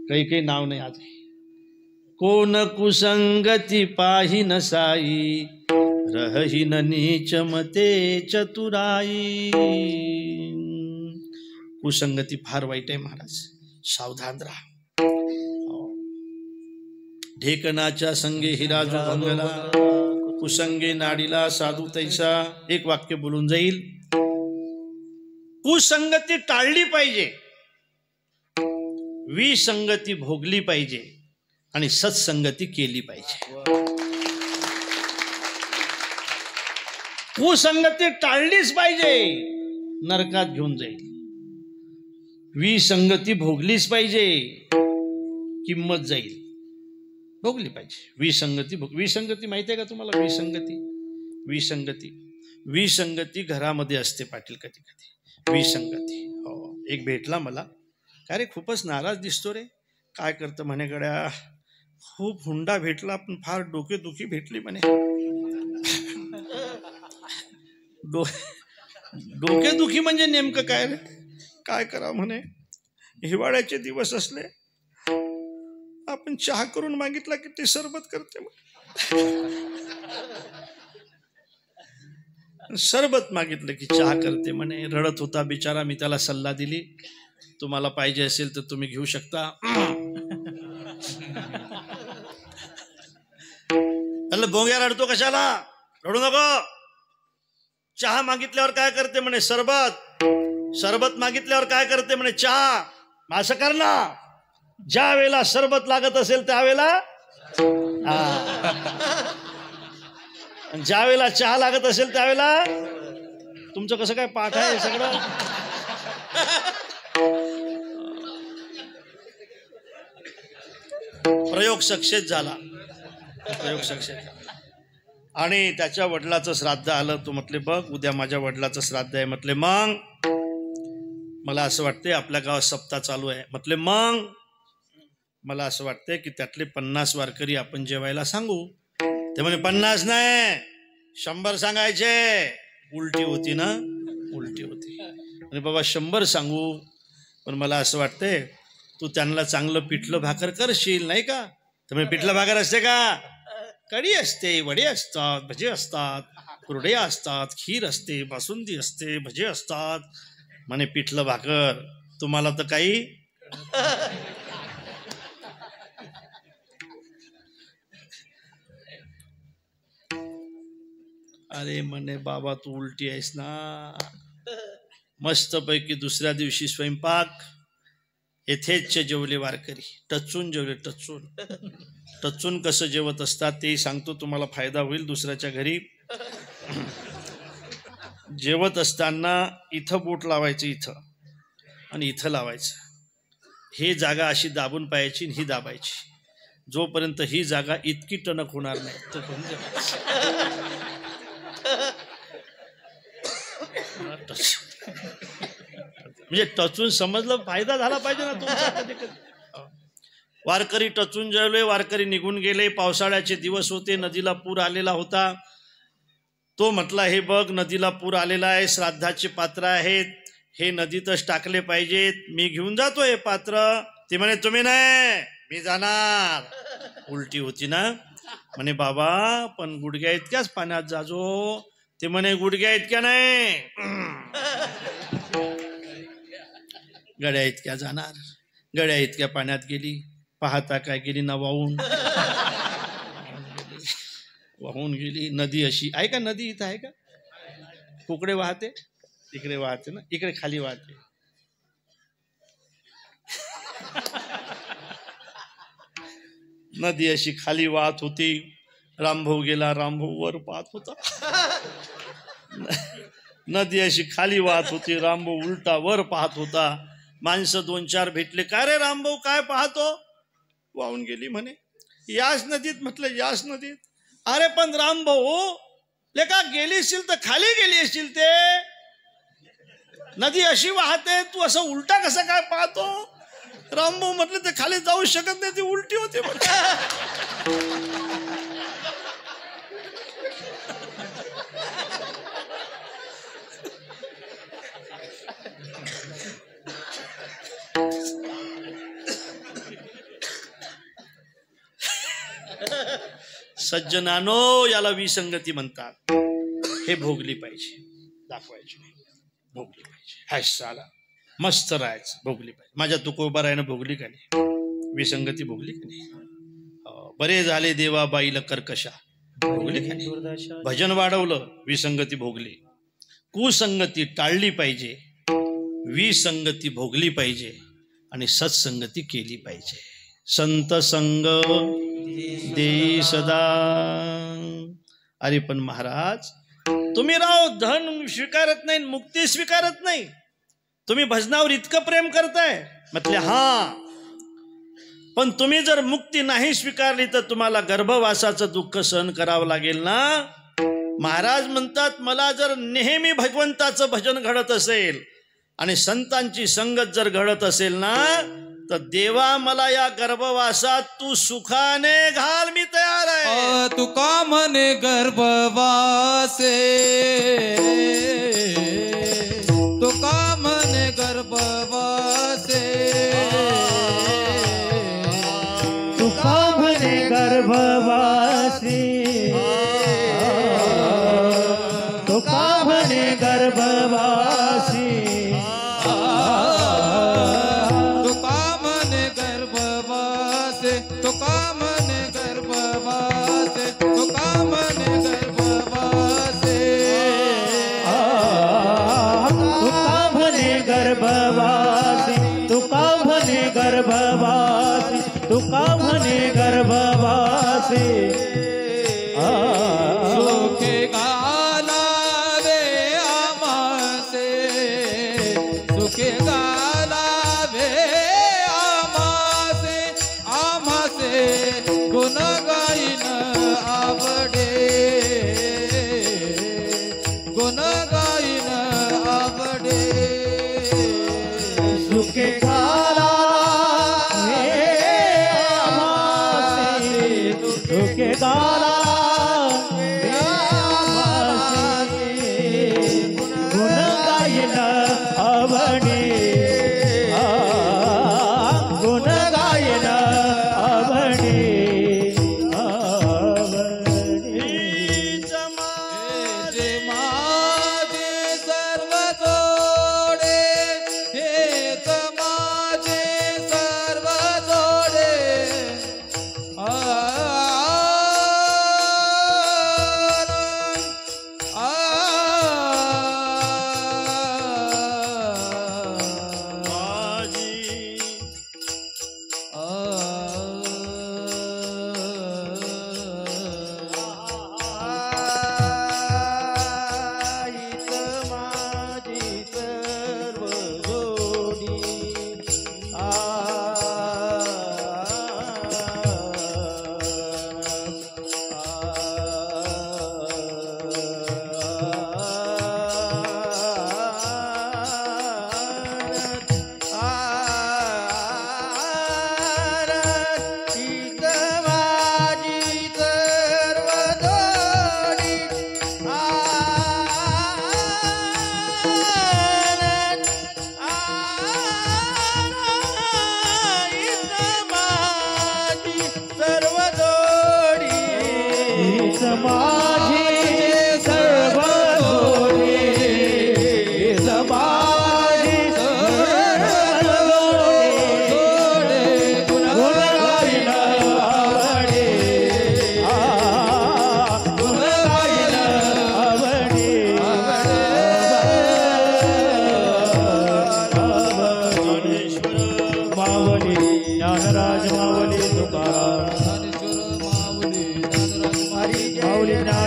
काही नाव नाही आज. कोण कुसंगती पाही न साई, रहही न नीच मते चतुराई. कुसंगती फार वाईट आहे महाराज, सावधान राहा. ढेकणाच्या संगे हिराजू भंगला, कुसंगे नाडीला साधू तैसा. एक वाक्य बोलून जाईल. कुसंगती टाळली पाहिजे, विसंगती भोगली पाहिजे आणि सत्संगती केली पाहिजे. कुसंगती टाळलीच पाहिजे, नरकात घेऊन जाईल. विसंगती भोगलीच पाहिजे, किंमत जाईल. भोगली पाहिजे विसंगती. विसंगती माहिती आहे का तुम्हाला? विसंगती घरामध्ये असते पाटील. कधी कधी विसंगती. हो, एक भेटला मला. काय रे खूपच नाराज दिसतो रे. काय करतं म्हणे गड्या, खूप हुंडा भेटला पण फार डोकेदुखी भेटली म्हणे. डोकेदुखी म्हणजे नेमकं काय रे? काय करा म्हणे, हिवाळ्याचे दिवस असले आपण चहा करून मागितला की ते सरबत करते. सरबत मागितलं की चहा करते म्हणे. रडत होता बिचारा. मी त्याला सल्ला दिली, तुम्हाला पाहिजे असेल तर तुम्ही घेऊ शकता. भोंग्या रडतो कशाला? रडू नको. चहा मागितल्यावर काय करते म्हणे? सरबत. सरबत मागितल्यावर काय करते म्हणे? चहा. असं कर ना, ज्या वेळेला सरबत लागत असेल त्यावेळेला, ज्या वेळेला चहा लागत असेल त्यावेळेला. तुमचं कसं काय पाठ आहे सगळं? प्रयोग सक्सेस झाला. आणि त्याच्या वडिलाचं श्राद्ध आलं. तो म्हटले बघ उद्या माझ्या वडिलाचं श्राद्ध आहे. म्हटले मग मला असं वाटतंय आपल्या गावात सप्ताह चालू आहे. म्हटले मग मला असं वाटतंय की त्यातले 50 वारकरी आपण जेवायला सांगू. ते म्हणे 50 नाही 100 सांगायचे. उलटी होती ना, उलटी होती. आणि बाबा 100 सांगू, पण मला असं वाटतंय तू त्यांना चांगलं पिठलं भाकर करशील नाही का? तर म्हणजे पिठलं भाकर असते का? कढी असते, वडे असतात, भजे असतात, कुरड्या असतात, खीर असते, बासुंदी असते, भजे असतात. म्हणे पिठलं भाकर तुम्हाला तर काही. अरे म्हणे बाबा तू उलटी आहेस ना. मस्तपैकी दुसऱ्या दिवशी स्वयंपाक. येथेच जेवले वारकरी. टचून जेवले. टचून कसं जेवत असतात तेही सांगतो तुम्हाला, फायदा होईल दुसऱ्याच्या घरी. जेवत असताना इथं बोट लावायचं, इथं आणि इथं लावायचं. हे जागा अशी दाबून पाहायची, ही दाबायची. जोपर्यंत ही जागा इतकी टणक होणार नाही तोपर्यंत म्हणजे टचून समजलं, फायदा झाला पाहिजे ना तुमचा. कधी कधी वारकरी टचून जेवले, वारकरी निघून गेले. पावसाळ्याचे दिवस होते, नदीला पूर आलेला होता. तो म्हटला हे बघ नदीला पूर आलेला आहे, श्राद्धाचे पात्र आहेत, हे नदीतच टाकले पाहिजेत, मी घेऊन जातो हे पात्र. ते म्हणे तुम्ही नाही, मी जाणार. उलटी होती ना. म्हणे बाबा पण गुडघ्या इतक्याच पाण्यात जाजो. ते म्हणे गुडघ्या इतक्या नाही, गड्या इतक्या जाणार. गड्या इतक्या पाण्यात गेली. पाहता काय गेली ना वाहून गेली. नदी अशी आहे का? नदी इथं आहे का? कुकडे वाहते, इकडे वाहते ना, इकडे खाली वाहते. नदी अशी खाली वाहत होती. रामभाऊ गेला, रामभाऊ वर पाहत होता. नदी अशी खाली वाहत होती, रामभाऊ उलटा वर पाहत होता. माणसं 2-4 भेटले. काय रे रामभाऊ काय पाहतो? वाहून गेली म्हणे. याच नदीत. म्हटलं याच नदीत. अरे पण रामभाऊ लेका गेली असशील तर खाली गेली असशील. ते नदी अशी वाहते, तू असं उलटा कसं काय पाहतो? रामभाऊ म्हटलं ते खाली जाऊ शकत नाही, ती उलटी होते. सज्जनानो याला विसंगती म्हणतात. हे भोगली पाहिजे, दाखवायची नाही, भोगली पाहिजे. हाय साला मस्त राहायचं, भोगली पाहिजे. माझ्या तुकोबा रायनं भोगली का नाही? विसंगती भोगली का नाही? बरे झाले देवाबाईला कर्कशा, भोगली का नाही? भजन वाढवलं, विसंगती भोगली. कुसंगती टाळली पाहिजे, विसंगती भोगली पाहिजे आणि सत्संगती केली पाहिजे. संत संग दे सदा. अरे पण महाराज तुम्ही राव धन स्वीकारत नाही, मुक्ती स्वीकारत नाही, तुम्ही भजनावर इतकं प्रेम करताय. म्हटले हा, पण तुम्ही जर मुक्ती नाही स्वीकारली तर तुम्हाला गर्भवासाचं दुःख सहन करावं लागेल ना. महाराज म्हणतात मला जर नेहमी भगवंताचं भजन घडत असेल आणि संतांची संगत जर घडत असेल ना, तर देवा मला या गर्भवासात तू सुखाने घाल, मी तयार आहे. तुका म्हणे गर्भवासे, तुका म्हणे गर्भवासे, तुका म्हणे गर्भवासी, तुका म्हणे गर्भवासी, तुका म्हणे गर्भवासे, तुका म्हणे गर्भवासे, तुका म्हणे गर्भवासे, तुका म्हणे गर्भवासी, तुका म्हणे गर्भवासी, तुका म्हणे गर्भवासी. सुखे घालावे आमासे, सुखे घालावे आमासे, आमासे गुण गाईन आवडे, गुण गाईन आवडे. सुखे घाला हे आम्हासी, सुखे घाला हे आम्हासी, गुण गायन आवडे, गुण गायन आवडे, आवडे. जे माझे सर्व जोडे, हेच माझे सर्व जोडे. माझे सर्व जोडे, माझे सर्व जोडे, गुण गायन आवडे, गुण गायन आवडे, मावली ज्ञानराज मावली तुकाराम, मावली ज्ञान